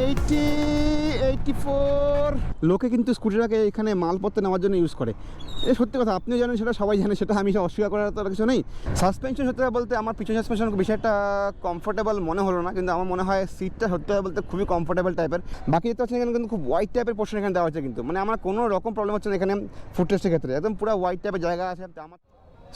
80, 84। লোকে কিন্তু স্কুটিটাকে এখানে মালপত্র নেওয়ার জন্য ইউজ করে। এ সত্যি কথা, আপনিও জানেন, সেটা সবাই জানে, সেটা আমি অস্বীকার করার তো কিছু নেই। সাসপেনশন সত্যি কথা বলতে আমার পিছনে সাসপেনশন বিষয়টা কমফোর্টেবল মনে হলো না, কিন্তু আমার মনে হয় সিটটা সত্যি কথা বলতে খুবই কমফোর্টেবল টাইপের। বাকি যেটা হচ্ছে এখানে কিন্তু খুব ওয়াইড টাইপের পোর্শন এখানে দেওয়া হচ্ছে, কিন্তু মানে আমার কোনো রকম প্রবলেম হচ্ছে না এখানে ফুটরেস্টের ক্ষেত্রে, একদম পুরো ওয়াইড টাইপের জায়গা আছে আমার।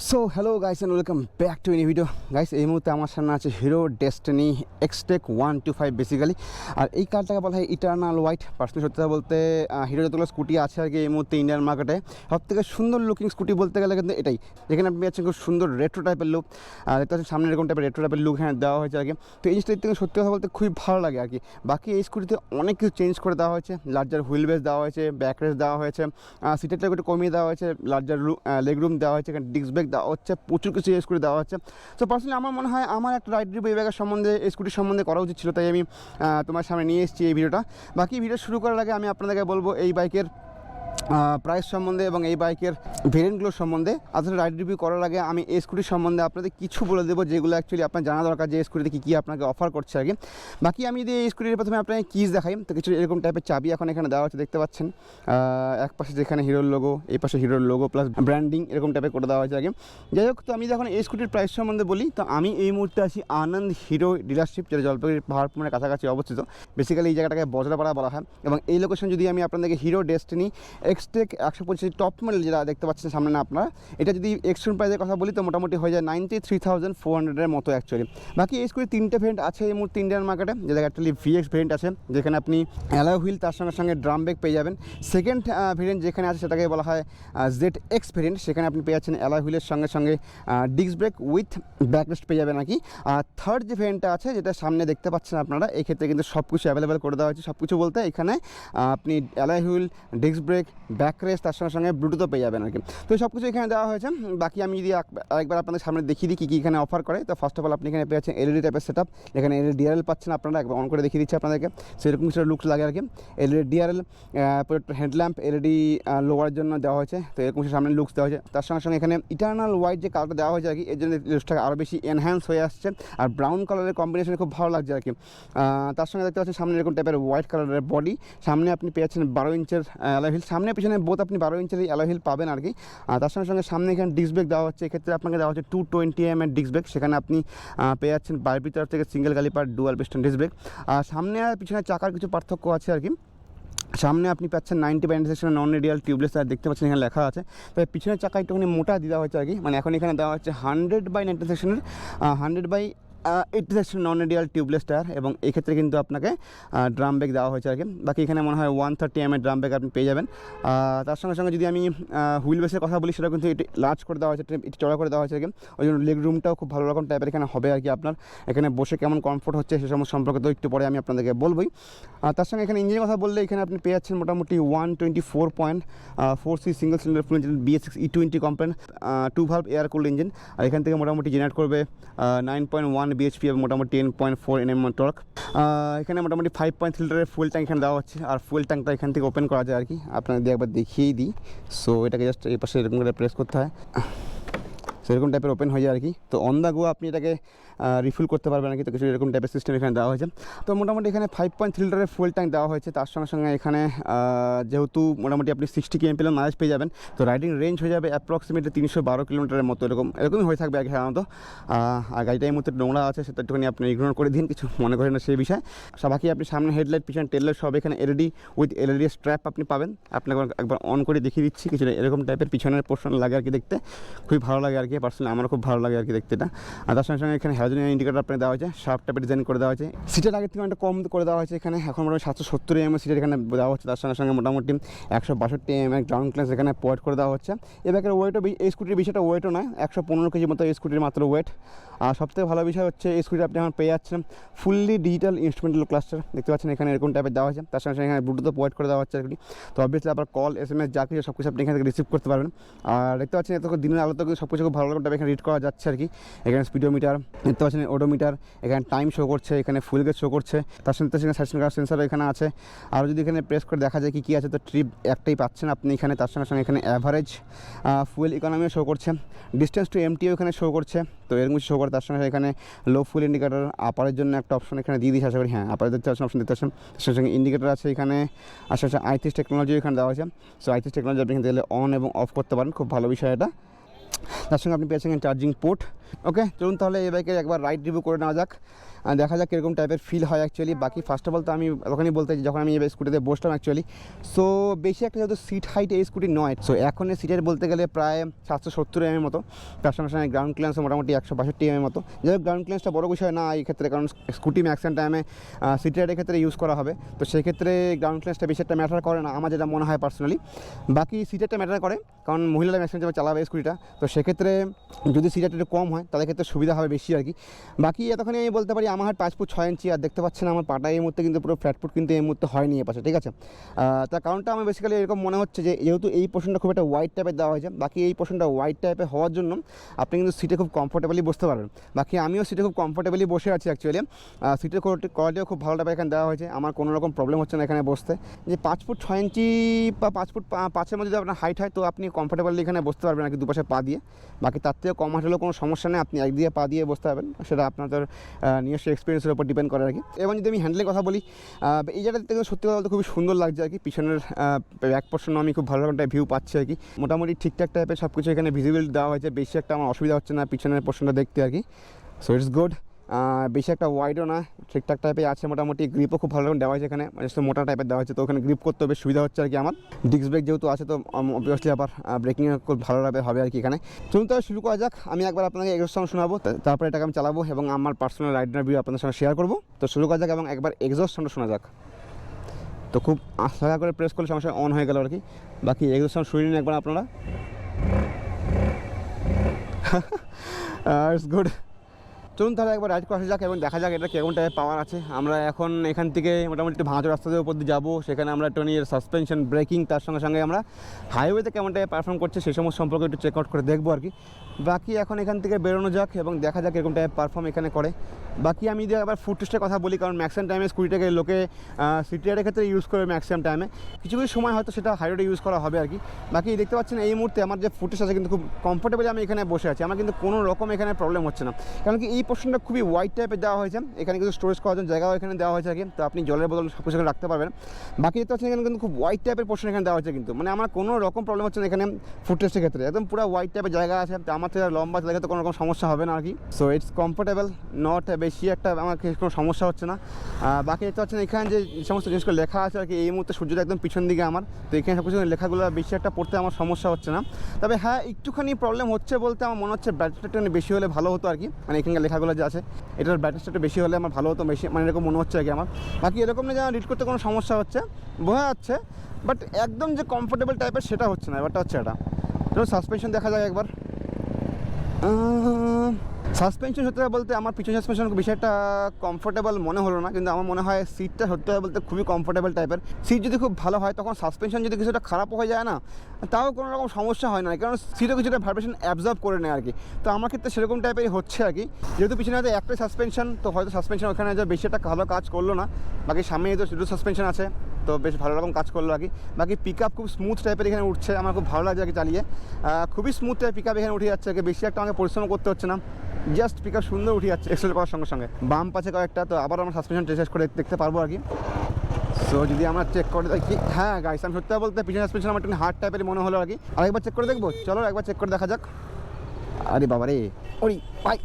So hello guys and welcome back to any video. Guys এই মুহূর্তে আমার সামনে আছে হিরো ডেস্টিনি এক্সটেক 125 বেসিক্যালি। আর এই কারটাকে বলা হয় ইটার্নাল হোয়াইট। পার্সোনালি সত্যি কথা বলতে হিরো যতগুলো স্কুটি আছে আর কি এই মুহূর্তে ইন্ডিয়ান মার্কেটে সব থেকে সুন্দর লুকিং স্কুটি বলতে গেলে কিন্তু এটাই, যেখানে আপনি পাচ্ছেন খুব সুন্দর রেট্রো টাইপের লুক। আর দেখতে পাচ্ছেন সামনে এরকম টাইপের রেট্রো টাইপের লুক এখানে দেওয়া হয়েছে আর কি। তো এই জিনিসটা দেখতে সত্যি কথা বলতে খুবই ভালো লাগে আর কি। বাকি এই স্কুটিতে অনেক কিছু চেঞ্জ করে দেওয়া হয়েছে, লার্জার হুইল বেস দেওয়া হয়েছে, ব্যাক রেস দেওয়া হয়েছে, সিটেরটা একটু কমিয়ে দেওয়া হয়েছে, লার্জার লেগ রুম দেওয়া হয়েছে, এখানে ডিস্ক ব্রেক দেওয়া হচ্ছে, প্রচুর কিছু এই স্কুটি দেওয়া হচ্ছে। সো পার্সোনালি আমার মনে হয় আমার একটা রাইড রিভিউ এই ব্যাগের সম্বন্ধে, এই স্কুটির সম্বন্ধে করা উচিত ছিল, তাই আমি তোমার সামনে নিয়ে এসেছি এই ভিডিওটা। বাকি ভিডিও শুরু করার আগে আমি আপনাদেরকে বলবো এই বাইকের প্রাইস সম্বন্ধে এবং এই বাইকের ভেরিয়েন্টগুলোর সম্বন্ধে। আসলে রাইড রিভিউ করার আগে আমি এই স্কুটির সম্বন্ধে আপনাদের কিছু বলে দেবো, যেগুলো অ্যাকচুয়ালি আপনার জানা দরকার যে এই স্কুটিতে কী আপনাকে অফার করছে আর কি। বাকি আমি যদি এই স্কুটির প্রথমে আপনাকে কিজ দেখাই, তো কিছু এরকম টাইপের চাবি এখন এখানে দেওয়া হচ্ছে, দেখতে পাচ্ছেন। এক পাশে যেখানে হিরোর লোগো, এই পাশে হিরোর লোগো প্লাস ব্র্যান্ডিং এরকম টাইপের করে দেওয়া হয়েছে আগে। যাই হোক, তো আমি যখন এই স্কুটির প্রাইস সম্বন্ধে বলি, তো আমি এই মুহূর্তে আছি আনন্দ হিরো ডিলারশিপ, যেটা জলপাইগুড়ি পাহাড়পুরের কাছাকাছি অবস্থিত। বেসিক্যালি এই জায়গাটাকে বজরাপাড়া বলা হয়। এবং এই লোকেশন যদি আমি আপনাদেরকে hero destiny Xtec 125 top model যেটা দেখতে পাচ্ছেন সামনে না আপনারা, এটা যদি এক্সট্রিম প্রাইসের কথা বলি তো মোটামুটি হয়ে যায় 93,400-এর মতো অ্যাকচুয়ালি। বাকি এই স্কুটির 3টে ভেরিয়েন্ট আছে এই মুহূর্তে ইন্ডিয়ান মার্কেটে, যেটা অ্যাকচুয়ালি ভিএক্স ভেরিয়েন্ট আছে, যেখানে আপনি অ্যালয় হুইল তার সঙ্গে সঙ্গে ড্রাম ব্রেক পেয়ে যাবেন। সেকেন্ড ভেরিয়েন্ট যেখানে আছে সেটাকে বলা হয় ZX ভেরিয়েন্ট, সেখানে আপনি পেয়ে যাচ্ছেন অ্যালয় হুইলের সঙ্গে সঙ্গে ডিস্ক ব্রেক উইথ ব্যাকরেস্ট পেয়ে যাবেন আর কি। আর থার্ড যে ভেরিয়েন্টটা আছে যেটা সামনে দেখতে পাচ্ছেন আপনারা, এই ক্ষেত্রে কিন্তু সব কিছু অ্যাভেলেবেল করে দেওয়া হয়েছে। সব কিছু বলতে এখানে আপনি alloy wheel, disc brake, backrest তার সঙ্গে সঙ্গে ব্লুটুথও পেয়ে যাবেন আর কি। তো সব কিছু এখানে দেওয়া হয়েছে। বাকি আমি যদি আরেকবার আপনাদের সামনে দেখিয়ে দিই কী কী এখানে অফার করে, তো ফার্স্ট অফ অল আপনি এখানে পেয়েছেন এলইডি টাইপের সেট আপ, এখানে এলইডি ডিআরএল পাচ্ছেন আপনারা, একবার অন করে দেখিয়ে দিচ্ছি আপনাদেরকে, সেরকম কিছু লুকস লাগে আর কি। LED DRL, headlamp LED lower জন্য দেওয়া হয়েছে, তো এরকম কিছু সামনে লুকস দেওয়া হয়েছে। তার সঙ্গে সঙ্গে এখানে ইটার্নাল হোয়াইট যে কালারটা দেওয়া হয়েছে আর কি, এর জন্য লুকসটাকে আরও বেশি এনহ্যান্স হয়ে আসছে। আর ব্রাউন কালারের কম্বিনেশন খুব ভালো লাগছে আর কি। তার সঙ্গে দেখতে পাচ্ছেন সামনে এরকম টাইপের হোয়াইট কালারের বডি, সামনে আপনি পেয়েছেন 12 ইঞ্চের অ্যালয় হুইল, সামনে পিছনে বোথ আপনি 12 ইঞ্চের অ্যালয় হুইল পাবেন আর কি। তার সঙ্গে সঙ্গে সামনে এখানে ডিস্ক ব্রেক দেওয়া হচ্ছে, এক্ষেত্রে আপনাকে দেওয়া হচ্ছে 220 mm ডিস্ক ব্রেক, সেখানে আপনি পেয়ে যাচ্ছেন বারবির তরফ থেকে single caliper dual piston disc brake. আর সামনে আর পিছনে চাকার কিছু পার্থক্য আছে আর কি। সামনে আপনি পাচ্ছেন 90 by intersection non radial tubeless, আর দেখতে পাচ্ছেন এখানে লেখা আছে। তবে পিছনের চাকা একটুখানি মোটা দেওয়া হয়েছে আর কি, মানে এখন এখানে দেওয়া হচ্ছে 100 বাই ইন্টারসেকশনের 100 by 80 non radial tubeless tyre, এবং এই ক্ষেত্রে কিন্তু আপনাকে ড্রাম ব্রেক দেওয়া হয়েছে আর কি। বাকি এখানে মনে হয় 130 mm ড্রাম ব্রেক আপনি পেয়ে যাবেন। তার সঙ্গে সঙ্গে যদি আমি হুইল বেসের কথা বলি, সেটা কিন্তু এটি লার্জ করে দেওয়া হয়েছে, এটি চড়া করে দেওয়া হয়েছে আর কি। ওই জন্য লেগ রুমটাও খুব ভালো রকম টাইপের এখানে হবে আর কি। আপনার এখানে বসে কেমন কমফোর্ট হচ্ছে সে সমস্ত সম্পর্কে তো একটু পরে আমি আপনাদেরকে বলবই। তার সঙ্গে এখানে ইঞ্জিনের কথা বললে এখানে আপনি পেয়ে যাচ্ছেন মোটামুটি 124.4C single cylinder fuel engine BS6 E20 component 2 valve air cooled engine. আর এখান থেকে মোটামুটি জেনারেট করবে 9.1 bhp এবং মোটামুটি 10.4 Nm টর্ক। এখানে মোটামুটি 5.3 লিটারের ফুয়েল ট্যাঙ্ক এখানে দেওয়া হচ্ছে। আর ফুয়েল ট্যাঙ্কটা এখান থেকে ওপেন করা যায় আর কি, আপনাদের একবার দেখিয়েই দিই। সো এটাকে জাস্ট এই পাশে এরকম করে প্রেস করতে হয়, সেরকম টাইপের ওপেন হয়ে যায় আর কি। তো অন দ্য গো আপনি এটাকে রিফিল করতে পারবেন আর কি। তো কিছু এরকম টাইপের সিস্টেম এখানে দেওয়া হয়েছে। তো মোটামুটি এখানে 5.3 লিটারের ফুয়েল ট্যাঙ্ক দেওয়া হয়েছে। তার সঙ্গে সঙ্গে এখানে যেহেতু মোটামুটি আপনি 60 km মাইলেজ পেয়ে যাবেন, তো রাইডিং রেঞ্জ হয়ে যাবে অ্যাপ্রক্সিমেটলি 312 কিলোমিটারের মতো, এরকমই হয়ে থাকবে আর কি সাধারণত। আর গাড়িটা এই মুহূর্তে নোংরা আছে, সেটা একটুখানি আপনি ইগনোর করে দিন, কিছু মনে করেন না সেই বিষয়ে। বাকি আপনি সামনে হেডলাইট, পিছনে টেললাইট সব এখানে এলইডি উইথ এলইডি স্ট্র্যাপ আপনি পাবেন। আপনাকে একবার অন করে দেখিয়ে দিচ্ছি, কিছু এরকম টাইপের পিছনের পোর্শন লাগে আর কি, দেখতে খুবই ভালো লাগে আর কি। পার্সোনালি আমারও খুব ভালো লাগে আর কি দেখতে এটা। আর তার সঙ্গে সঙ্গে এখানে হ্যালোজেন ইন্ডিকেটর আপনাকে দেওয়া হয়েছে, শার্প টাইপের ডিজাইন করে দেওয়া হয়েছে। সিটের আগে থেকে অনেকটা কম করে দেওয়া হয়েছে এখানে, এখন মোটামুটি 770 mm সিটের এখানে দেওয়া হচ্ছে। তার সঙ্গে সঙ্গে মোটামুটি 162 mm গ্রাউন্ড ক্লিয়ারেন্স এখানে প্রোভাইড করে দেওয়া হচ্ছে। এ ব্যাগের ওয়েটও, এই স্কুটির বিষয়টা ওয়েটও নয়, 115 কেজি মতো এই স্কুটির মাত্র ওয়েট। আর সবথেকে ভালো বিষয় হচ্ছে এই স্কুটি আপনি এখন পেয়ে যাচ্ছেন ফুললি ডিজিটাল ইনস্ট্রুমেন্টাল ক্লাস্টার, দেখতে পাচ্ছেন এখানে এরকম টাইপের দেওয়া হয়েছে। তার সঙ্গে সঙ্গে এখানে ব্লুটুথও প্রোভাইড করে দেওয়া হচ্ছে আর কি। তো অবভিয়াসলি আপনার কল, SMS যা কিছু সব কিছু আপনি এখান থেকে রিসিভ করতে পারবেন। আর দেখতে পাচ্ছেন এত দিনের আলোতে সব কিছু খুব ভালো রকম টাইপের এখানে রিড করা যাচ্ছে আর কি। এখানে স্পিডোমিটার, দেখতে পাচ্ছেন ওডোমিটার, এখানে টাইম শো করছে, এখানে ফুল গেজ শো করছে, তার সাথে সাথে সেন্সার এখানে আছে। আর যদি এখানে প্রেস করে দেখা যায় কী আছে, তো ট্রিপ একটাই পাচ্ছেন আপনি এখানে। তার সঙ্গে সঙ্গে এখানে অ্যাভারেজ ফুয়েল ইকোনমিও শো করছে, ডিস্টেন্স টু এমটিও এখানে শো করছে, তো এরকম শো করে। তার সঙ্গে এখানে লো ফুল ইন্ডিকেটার, আপারের জন্য একটা অপশন এখানে দিয়ে দিয়েছে আশা করি, হ্যাঁ আপারের দেখতে পাচ্ছেন, অপশন দেখতে পাচ্ছেন। তার সঙ্গে ইন্ডিকেটার আছে এখানে, আশেপাশে আইথিস টেকনোলজিও এখানে দেওয়া হয়েছে। সো আইথিস টেকনোলজি আপনি এখানে দিলে অন এবং অফ করতে পারেন, খুব ভালো বিষয় এটা। তার সঙ্গে আপনি পেয়েছেন চার্জিং পোর্ট। ওকে, চলুন তাহলে এই বাইকের একবার রাইড রিভিউ করে নেওয়া যাক, দেখা যাক কীরকম টাইপের ফিল হয় অ্যাকচুয়ালি। বাকি ফার্স্ট অফ অল তো আমি ওখানেই বলতে যখন আমি এই স্কুটিতে বসতাম অ্যাকচুয়ালি, সো বেশি একটা যেহেতু সিট হাইট এই স্কুটি নয়, সো এখন সিটের বলতে গেলে প্রায় 770 এমএর মতো। তার সঙ্গে সঙ্গে গ্রাউন্ড ক্লিয়ারেন্স মোটামুটি 162 এমএর মতো। যাই হোক, গ্রাউন্ড ক্লিয়ারেন্সটা বড় বিষয় না এই ক্ষেত্রে, কারণ স্কুটি ম্যাক্সিমাম টাইমে সিটি রাইডের ক্ষেত্রে ইউজ করা হবে, তো সেই ক্ষেত্রে গ্রাউন্ড ক্লিয়ারেন্সটা বেশি একটা ম্যাটার করে না আমার যেটা মনে হয় পার্সোনালি। বাকি সিটেরটা ম্যাটার করে, কারণ মহিলারা ম্যাক্সিমাম যাবে চালাবে স্কুটিটা, তো সেক্ষেত্রে যদি সিটটা একটু কম হয় তাদের ক্ষেত্রে সুবিধা হবে বেশি আর কি। বাকি এতক্ষণে আমি বলতে পারি আমার হাত 5 ফুট 6 ইঞ্চি, আর দেখতে পাচ্ছেন আমার পাটা এই মুহূর্তে কিন্তু পুরো ফ্ল্যাট ফুট কিন্তু এই মুহূর্তে হয়নি এ পাশে, ঠিক আছে। তার কারণটা আমার বেসিক্যালি এরকম মনে হচ্ছে যে যেহেতু এই পোর্শনটা খুব একটা ওয়াইড টাইপের দেওয়া হয়েছে, বাকি এই পোর্শনটা ওয়াইড টাইপের হওয়ার জন্য আপনি কিন্তু সিটে খুব কমফোর্টেবলি বসতে পারবেন। বাকি আমিও সিটে খুব কমফোর্টেবলি বসে আছি অ্যাকচুয়ালি। সিটের কোয়ালিটিও খুব ভালো টাইপের এখানে দেওয়া হয়েছে, আমার কোনো রকম প্রবলেম হচ্ছে না এখানে বসতে। যে 5 ফুট 6 ইঞ্চি বা 5 ফুট 5-এর মধ্যে যদি আপনার হাইট হয়, তো আপনি কমফোর্টেবলি এখানে বসতে পারবেন আর কি, দুপাশে পা দিয়ে। বাকি তার থেকে কম হাঁটলেও কোনো সমস্যা নেই, আপনি এক দিয়ে পা দিয়ে বসতে পারবেন, সেটা আপনাদের নিজস্ব এক্সপিরিয়েন্সের উপর ডিপেন্ড করে আর কি। এবং যদি আমি হ্যান্ডেলের কথা বলি, এই জায়গাটা থেকে সত্যি কথা বলতে খুবই সুন্দর লাগছে আর কি। পিছনের ব্যাক পোর্শনও আমি খুব ভালো রকম ভিউ পাচ্ছি আর কি, মোটামুটি ঠিকঠাক টাইপের সব কিছু এখানে ভিজিবিলিটি দেওয়া হয়েছে, বেশি একটা আমার অসুবিধা হচ্ছে না পিছনের পোর্শনটা দেখতে আর কি। সো ইটস গুড, বেশি একটা ওয়াইডও না, ঠিকঠাক টাইপের আছে মোটামুটি। গ্রিপও খুব ভালো রকম দেওয়া হয়েছে এখানে, মানে মোটা টাইপের দেওয়া হয়েছে, তো ওখানে গ্রিপ করতে বেশ সুবিধা হচ্ছে আর কি আমার। ডিস্ক ব্রেক যেহেতু আছে, তো অবভিয়াসলি আবার ব্রেকিংয়ে খুব ভালোভাবে হবে আর কি এখানে। চলুন তাহলে শুরু করা যাক, আমি একবার আপনাকে এক্সস্ট সাউন্ড শোনাবো, তারপরে এটাকে আমি চালাবো এবং আমার পার্সোনাল রাইডার ভিউ আপনাদের সঙ্গে শেয়ার করবো। তো শুরু করা যাক এবং একবার এক্সস্ট সাউন্ড শোনা যাক। তো খুব আস্তে করে প্রেস করলে সমস্যা অন হয়ে গেল আর কি। বাকি এক্সস্ট সাউন্ড শুনে নিন একবার আপনারা। It's good. চলুন তাহলে একবার রাইড করা যাক এবং দেখা যাক এটা কেমন টাইপের পাওয়ার আছে। আমরা এখন এখান থেকে মোটামুটি একটু ভাঁজো রাস্তার উপর দিয়ে যাবো, সেখানে আমরা টনির সাসপেনশন, ব্রেকিং, তার সঙ্গে সঙ্গে আমরা হাইওয়েতে কেমন টাইপে পারফর্ম করছে সেই সমস্ত সম্পর্কে একটু চেক আউট করে দেখবো আর কি। বাকি এখন এখান থেকে বেরোনো যাক এবং দেখা যাক এরকম টাইপের পারফর্ম এখানে করে। বাকি আমি যদি আবার ফুট টেস্টের কথা বলি, কারণ ম্যাক্সিমাম টাইমে স্কুটিটাকে লোকে সিটি রাইডের ক্ষেত্রে ইউজ করে ম্যাক্সিমাম টাইমে, কিছু কিছু সময় হয়তো সেটা হাইরোডে ইউজ করা হবে আর কি। বাকি দেখতে পাচ্ছেন এই মুহূর্তে আমার যে ফুট টেস্ট আছে কিন্তু খুব কমফোর্টেবলি আমি এখানে বসে আছি, আমার কিন্তু কোনো রকম এখানে প্রবলেম হচ্ছে না, কারণ কি এই পোর্শনটা খুবই ওয়াইড টাইপের দেওয়া হয়েছে। এখানে কিন্তু স্টোরেজ করার জন্য জায়গাও এখানে দেওয়া হয়েছে আর কি, তো আপনি জলের বোতল সব কিছু রাখতে পারবেন। বাকি দেখতে পাচ্ছেন এখানে কিন্তু খুব ওয়াইড টাইপের পোর্শন এখানে দেওয়া হয়েছে, কিন্তু মানে আমার কোনো রকম প্রবলেম হচ্ছে না এখানে ফুট টেস্টের ক্ষেত্রে, একদম পুরো ওয়াইড টাইপের জায়গা আছে, তো আমার থেকে লম্বা জায়গাতে কোনো রকম সমস্যা হবে না আর কি। সো ইটস কমফোর্টেবল, নট বেশি একটা আমাকে কোনো সমস্যা হচ্ছে না। বাকি দেখতে পাচ্ছেন এখানে যে সমস্ত জিনিসগুলো লেখা আছে আর কি, এই মুহূর্তে সূর্যটা একদম পিছন দিকে আমার, তো এখানে সব কিছু লেখাগুলো বেশি একটা পড়তে আমার সমস্যা হচ্ছে না। তবে হ্যাঁ, একটুখানি প্রবলেম হচ্ছে বলতে আমার মনে হচ্ছে ব্যাটারিটা একটু বেশি হলে ভালো হতো আর কি, মানে এখানকার লেখাগুলো যে আছে এটার ব্যাটারিটা একটু বেশি হলে আমার ভালো হতো, বেশি মানে এরকম মনে হচ্ছে আর কি আমার। বাকি এরকম না যে রিড করতে কোনো সমস্যা হচ্ছে, বোঝা যাচ্ছে, বাট একদম যে কমফোর্টেবল টাইপের সেটা হচ্ছে না, ব্যাপারটা হচ্ছে এটা। তো সাসপেনশন দেখা যায় একবার। সাসপেনশন সত্যি বলতে আমার পিছনে সাসপেনশন বেশি একটা কমফোর্টেবল মনে হলো না, কিন্তু আমার মনে হয় সিটটা সত্যি বলতে খুবই কমফোর্টেবল টাইপের। সিট যদি খুব ভালো হয়, তখন সাসপেনশন যদি কিছুটা খারাপও হয়ে যায় না, তাও কোনো রকম সমস্যা হয় না, কারণ সিটও কিছুটা ভাইব্রেশন অ্যাবজর্ব করে নেয় আর কি। তো আমার ক্ষেত্রে সেরকম টাইপেরই হচ্ছে আর কি, যেহেতু পিছনে হয়তো একটাই সাসপেনশন, তো হয়তো সাসপেনশন ওখানে যে বেশি একটা ভালো কাজ করলো না। বাকি সামনে তো দুটো সাসপেনশন আছে, তো বেশ ভালো রকম কাজ করলো আর কি। বাকি পিক আপ খুব স্মুথ টাইপের এখানে উঠছে, আমার খুব ভালো লাগছে আর কি চালিয়ে, খুবই স্মুথ টাইপের পিক আপ এখানে উঠে যাচ্ছে আর কি, বেশি একটা আমাকে পরিশ্রম করতে হচ্ছে না, জাস্ট পিক আপ সুন্দর উঠে যাচ্ছে এক্সেল করার সঙ্গে সঙ্গে। বাম্প আছে কয়েকটা, তো আবার আমরা সাসপেনশন টেস্ট করে দেখতে পারবো আর কি। সো যদি আমরা চেক করে দেখি, হ্যাঁ গাইস, আমি সত্যি বলতে পিছনে সাসপেনশন আমার একটু হার্ড টাইপের মনে হলো আর কি। আরেকবার চেক করে দেখবো, চলো একবার চেক করে দেখা যাক। আরে বাবা রে, ওই ভাই,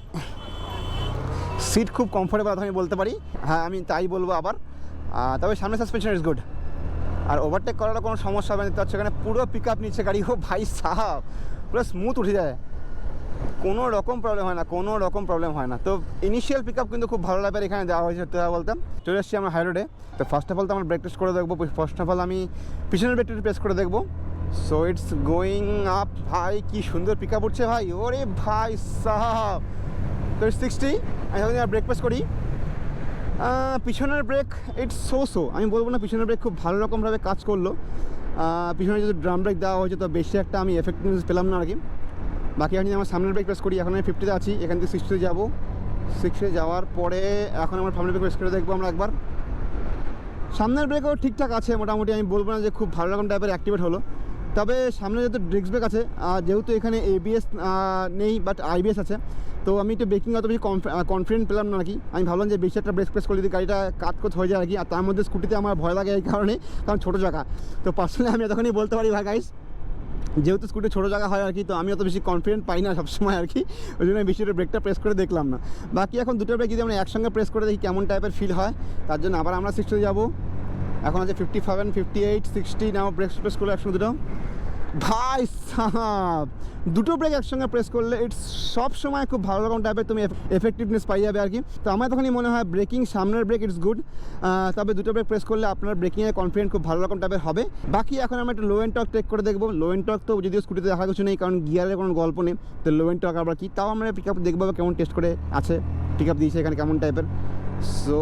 সিট খুব কমফোর্টেবল আমি বলতে পারি, হ্যাঁ আমি তাই বলবো আবার। তবে সামনে সাসপেনশন ইজ গুড, আর ওভারটেক করারও কোনো সমস্যা হবে না, দেখতে পাচ্ছি এখানে পুরো পিক আপ নিচ্ছে গাড়ি, ও ভাই সাহাব পুরো স্মুথ উঠে যায়, কোনো রকম প্রবলেম হয় না, কোনো রকম প্রবলেম হয় না। তো ইনিশিয়াল পিক আপ কিন্তু খুব ভালো লাগবে এখানে দেওয়া হয়েছে সত্যি বলতে। চলে এসেছি আমরা হাইরোডে, তো ফার্স্ট অফ অল তো আমরা ব্রেক টেস্ট করে দেখবো, ফার্স্ট অফ অল আমি পিছনের ব্রেক টেস্ট প্রেস করে দেখবো। সো ইটস গোয়িং আপ, ভাই কি সুন্দর পিক আপ উঠছে ভাই, ওরে ভাই সাহাব। তো 60 আমি যখন ব্রেক প্রেস করি, পিছনের ব্রেক ইটস সো আমি বলবো না পিছনের ব্রেক খুব ভালো রকমভাবে কাজ করলো। পিছনে যদি ড্রাম ব্রেক দেওয়া হয়েছে, তো বেশি একটা আমি এফেক্টিভনেস পেলাম না আর কি। বাকি আমি আমার সামনের ব্রেক প্রেস করি, এখন আমি 50-তে আছি, এখান থেকে 60-তে যাবো। 6-এ যাওয়ার পরে এখন আমার সামনের ব্রেক প্রেস করে দেখবো আমরা একবার। সামনের ব্রেকও ঠিকঠাক আছে মোটামুটি, আমি বলবো না যে খুব ভালো রকম টাইপের অ্যাক্টিভেট হলো। তবে সামনে যেহেতু ডিস্ক ব্রেক আছে, যেহেতু এখানে ABS নেই বাট IBS আছে, তো আমি একটু ব্রেকিং অত বেশি কনফিডেন্ট পেলাম না আর কি। আমি ভাবলাম যে বেশি একটা ব্রেক প্রেস করলে যদি গাড়িটা কাট হয়ে যায় আর কি। আর তার মধ্যে স্কুটিতে আমার ভয় লাগে এই কারণে, কারণ ছোটো জায়গা। তো পার্সোনালি আমি এতখানি বলতে পারি ভাই গাইস, যেহেতু স্কুটি ছোটো জায়গা হয় আর কি, তো আমি অত বেশি কনফিডেন্ট পাই না সবসময় আর কি, ওই জন্য আমি বেশি ব্রেকটা প্রেস করে দেখলাম না। বাকি এখন দুটো ব্রেক যদি আমরা একসঙ্গে প্রেস করে দেখি কেমন টাইপের ফিল হয়, তার জন্য আবার আমরা 60 যাবো। এখন আছে 57, 58, 60, নাও ব্রেক প্রেস করলে একসঙ্গে দুটো। ভাই সাহাব, দুটো ব্রেক একসঙ্গে প্রেস করলে ইটস সব সময় খুব ভালো রকম টাইপের তুমি এফেক্টিভনেস পাই যাবে আর কি। তো আমার তখনই মনে হয় ব্রেকিং সামনের ব্রেক ইটস গুড, তবে দুটো ব্রেক প্রেস করলে আপনার ব্রেকিংয়ে কনফিডেন্ট খুব ভালো রকম টাইপের হবে। বাকি এখন আমরা একটু লো এন্ড টর্ক চেক করে দেখবো। লো এন্ড টর্ক তো যদিও স্কুটিতে দেখা কিছু নেই, কারণ গিয়ারের কোনো গল্প নেই, তো লো এন্ড টর্ক আবার কি, তাও আমরা পিক আপ দেখবো কেমন টেস্ট করে আছে, পিক আপ দিয়েছে এখানে কেমন টাইপের। So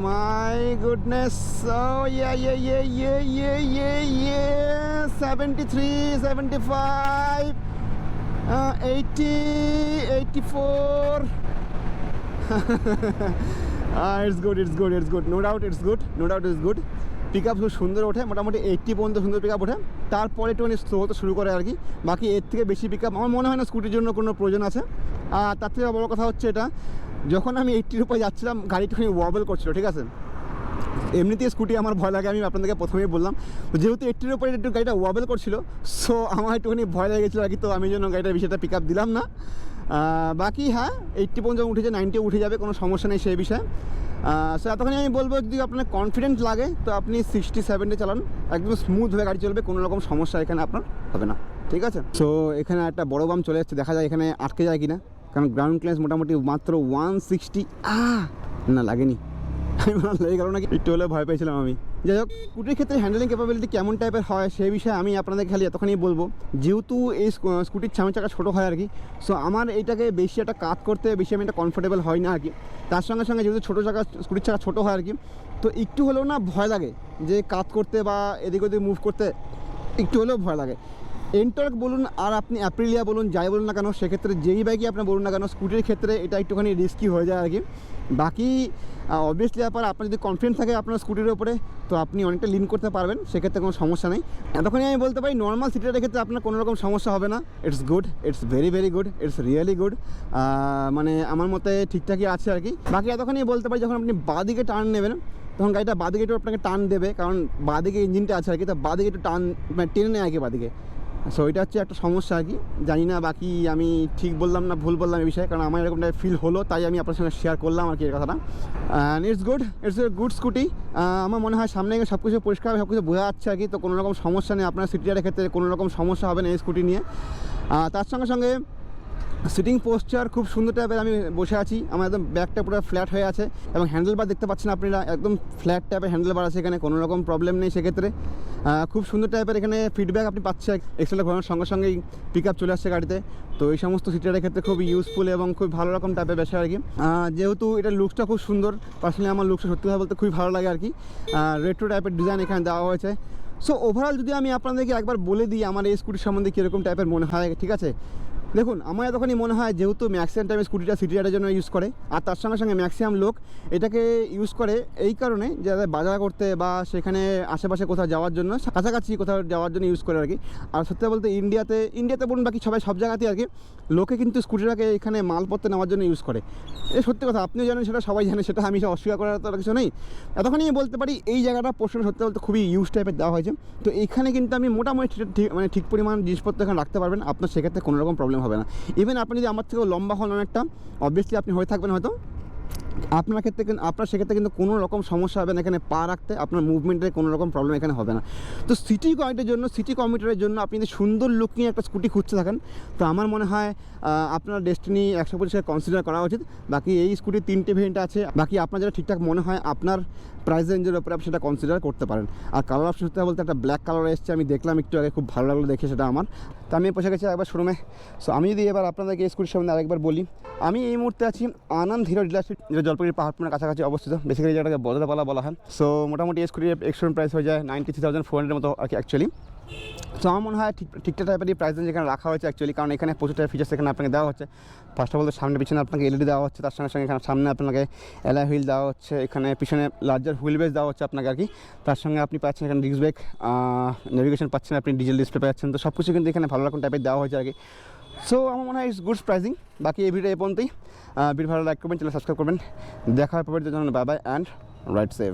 my goodness, oh yeah, 73, 75, 80, 84. It's good. No doubt it's good. Pick up খুব সুন্দর ওঠে, মোটামুটি 80 পর্যন্ত সুন্দর পিক আপ ওঠে। তারপরে একটুখানি স্লো হতে শুরু করে আর কি। বাকি এর থেকে বেশি পিক আপ আমার মনে হয় না স্কুটির জন্য কোনো প্রয়োজন আছে। আর তার থেকে বড় কথা হচ্ছে এটা, যখন আমি 80-র উপরে যাচ্ছিলাম গাড়ি একটুখানি ওয়াবেল করছিল, ঠিক আছে। এমনিতেই স্কুটি আমার ভয় লাগে, আমি আপনাদেরকে প্রথমেই বললাম। তো যেহেতু 80-র উপরে একটু গাড়িটা ওয়াবেল করছিল, সো আমার একটুখানি ভয় লেগে গেছিলো আর কি, তো আমি জন্য গাড়িটার বিষয়টা পিক আপ দিলাম না। বাকি হ্যাঁ, 80 পর্যন্ত উঠেছে, 90 উঠে যাবে, কোনো সমস্যা নেই সেই বিষয়ে। সো এতখানি আমি বলবো, যদি আপনার কনফিডেন্ট লাগে তো আপনি 60-70 চালান, একদম স্মুথভাবে গাড়ি চলবে, কোনো রকম সমস্যা এখানে আপনার হবে না, ঠিক আছে। সো এখানে একটা বড় বাম চলে যাচ্ছে, দেখা যায় এখানে আটকে যায় কিনা, কারণ গ্রাউন্ড ক্লিয়ারেন্স মোটামুটি মাত্র 160। না লাগেনি, আমি লেগে গেল নাকি, একটু হলেও ভয় পেয়েছিলাম আমি। যাই হোক, স্কুটির ক্ষেত্রে হ্যান্ডেলিং ক্যাপাবিলিটি কেমন টাইপের হয় সেই বিষয়ে আমি আপনাদের খালি এতখানি বলবো, যেহেতু এই স্কুটির সামনের চাকা ছোটো হয় আর কি, সো আমার এইটাকে বেশি একটা কাজ করতে বেশি আমি একটা কমফোর্টেবল হয় না আর কি। তার সঙ্গে সঙ্গে যেহেতু ছোটো চাকা স্কুটির চাকা ছোটো হয় আর কি, তো একটু হলেও না ভয় লাগে যে কাজ করতে বা এদিক ওদিক মুভ করতে, একটু হলেও ভয় লাগে। এন্টর্ক বলুন আর আপনি অ্যাপ্রিলিয়া বলুন, যাই বলুন না কেন, সেক্ষেত্রে যেই বাইকই আপনি বলুন না কেন, স্কুটির ক্ষেত্রে এটা একটুখানি রিস্কি হয়ে যায় আর কি। বাকি অবভিয়াসলি আপনার যদি কনফিডেন্স থাকে আপনার স্কুটির ওপরে, তো আপনি অনেকটা লিন করতে পারবেন, সেক্ষেত্রে কোনো সমস্যা নেই। এতক্ষণই আমি বলতে পারি নর্মাল সিটারের ক্ষেত্রে আপনার কোনো রকম সমস্যা হবে না। It's good, it's very good, it's really good, মানে আমার মতে ঠিকঠাকই আছে আর কি। বাকি এতক্ষণই বলতে পারি, যখন আপনি বাঁদিকে টার্ন নেবেন তখন গাড়িটা বাঁদিকে একটু আপনাকে টার্ন দেবে, কারণ বাঁদিকে ইঞ্জিনটা আছে আর কি, তো বাঁদিকে একটু টার্ন মানে টেনে নেয় আর কি বাঁদিকে। সো এটা হচ্ছে একটা সমস্যা আর কি। জানি না বাকি আমি ঠিক বললাম না ভুল বললাম এই বিষয়ে, কারণ আমার এরকমটা ফিল হলো, তাই আমি আপনার সঙ্গে শেয়ার করলাম আর কি এই কথাটা। And it's a good scooty. আমার মনে হয় সামনে সব কিছু পরিষ্কার সব কিছু বোঝা যাচ্ছে আর কি, তো কোনো রকম সমস্যা নেই, আপনার সিটিআরের ক্ষেত্রে কোনো রকম সমস্যা হবে না এই স্কুটি নিয়ে। তার সঙ্গে সঙ্গে সিটিং পোস্চার খুব সুন্দর টাইপের, আমি বসে আছি, আমার একদম ব্যাকটা পুরো ফ্ল্যাট হয়ে আছে, এবং হ্যান্ডেলবার দেখতে পাচ্ছেন আপনারা, একদম ফ্ল্যাট টাইপের হ্যান্ডেলবার আছে এখানে, কোনো রকম প্রবলেম নেই সেক্ষেত্রে। খুব সুন্দর টাইপের এখানে ফিডব্যাক আপনি পাচ্ছেন, এক্সেলে ঘোরানোর সঙ্গে সঙ্গেই পিক আপ চলে আসছে গাড়িতে, তো এই সমস্ত সিটারের ক্ষেত্রে খুব ইউজফুল এবং খুব ভালো রকম টাইপের বিষয় আর কি। যেহেতু এটার লুকসটা খুব সুন্দর, পার্সোনালি আমার লুকসটা সত্যি কথা বলতে খুবই ভালো লাগে আর কি। রেট্রো টাইপের ডিজাইন এখানে দেওয়া হয়েছে। সো ওভারঅল যদি আমি আপনাদেরকে একবার বলে দিই আমার এই স্কুটির সম্বন্ধে কীরকম টাইপের মনে হয়, ঠিক আছে। দেখুন, আমার এতখানি মনে হয়, যেহেতু ম্যাক্সিমাম টাইমে স্কুটিটা সিটি রাইডের জন্য ইউজ করে, আর তার সঙ্গে সঙ্গে ম্যাক্সিমাম লোক এটাকে ইউজ করে এই কারণে যে বাজার করতে বা সেখানে আশেপাশে কোথাও যাওয়ার জন্য, কাছাকাছি কোথাও যাওয়ার জন্য ইউজ করে আর কি। আর সত্যি বলতে ইন্ডিয়াতে বলুন বাকি সব জায়গাতেই আর কি, লোকে কিন্তু স্কুটিটাকে এখানে মালপত্র নেওয়ার জন্য ইউজ করে। এই সত্যি কথা, আপনিও জানেন, সেটা সবাই জানে, সেটা আমি অস্বীকার করার তো কিছু নেই। এতখানি আমি বলতে পারি এই জায়গাটা পোর্শন সত্যি বলতে খুবই ইউজ টাইপের দেওয়া হয়েছে, তো এখানে কিন্তু আমি মোটামুটি ঠিক পরিমাণ জিনিসপত্র এখানে রাখতে পারবেন, আপনার সেক্ষেত্রে কোনো রকম প্রবলেম হবে না। ইভেন আপনি যদি আমার থেকেও লম্বা হন অনেকটা, অবভিয়াসলি আপনি হয়ে থাকবেন হয়তো, আপনার ক্ষেত্রে কিন্তু সেক্ষেত্রে কিন্তু কোনো রকম সমস্যা হবে না এখানে পা রাখতে, আপনার মুভমেন্টের কোনো রকম প্রবলেম এখানে হবে না। তো সিটি কমিউটারের জন্য আপনি যদি সুন্দর লুক নিয়ে একটা স্কুটি খুঁজতে থাকেন, তো আমার মনে হয় আপনার ডেস্টিনি 100% কনসিডার করা উচিত। বাকি এই স্কুটির 3টে ভেরিয়েন্ট আছে, বাকি আপনার যেটা ঠিকঠাক মনে হয় আপনার প্রাইস রেঞ্জের উপরে আপনি সেটা কনসিডার করতে পারেন। আর কালার অপশন হতে বলতে একটা ব্ল্যাক কালার এসছে, আমি দেখলাম একটু আগে, খুব ভালো লাগলো দেখে সেটা আমার, তো আমি বসে গেছি একবার শোরুমে। সো আমি যদি এবার আপনাদেরকে এই স্কুটির সামনে আরেকবার বলি, আমি এই মুহূর্তে আছি আনন্দ হিরো ডিলারশিপ, যেটা জলপাইগুড়ি পাহাড়পুরের কাছাকাছি অবস্থিত, বেসিক্যালি যেটাকে বদলাপালা বলা হয়। সো মোটামুটি এই স্কুটির এক্সট্রিম প্রাইস হয়ে যায় 93,400 মতো আর কি অ্যাকচুয়ালি। তো আমার মনে হয় ঠিকঠাক টাইপেরই প্রাইস রেঞ্জ এখানে রাখা হয়েছে অ্যাকচুয়ালি, কারণ এখানে প্রচুর টাইপ ফিচার্স এখানে আপনাকে দেওয়া হচ্ছে। ফার্স্ট অফ অল সামনে পিছনে আপনাকে এলইডি দেওয়া হচ্ছে, তার সঙ্গে সঙ্গে এখানে সামনে আপনাকে অ্যালয় হুইল দেওয়া হচ্ছে, এখানে পিছনে লার্জার হুইল বেস দেওয়া হচ্ছে আপনাকে আর কি। তার সঙ্গে আপনি পাচ্ছেন এখানে ডিস্ক ব্রেক, নেভিগেশন পাচ্ছেন, আপনি ডিজিটাল ডিসপ্লে পাচ্ছেন। তো সব কিছু কিন্তু এখানে ভালো রকম টাইপের দেওয়া হয়েছে আর কি। সো আমার মনে হয় ইটস গুড প্রাইসিং। বাকি এই ভিডিও এই পর্যন্তই। ভিডিও ভালো লাইক করবেন, চ্যানেল সাবস্ক্রাইব করবেন। দেখা হবে পরের জন্য। Bye bye and right save.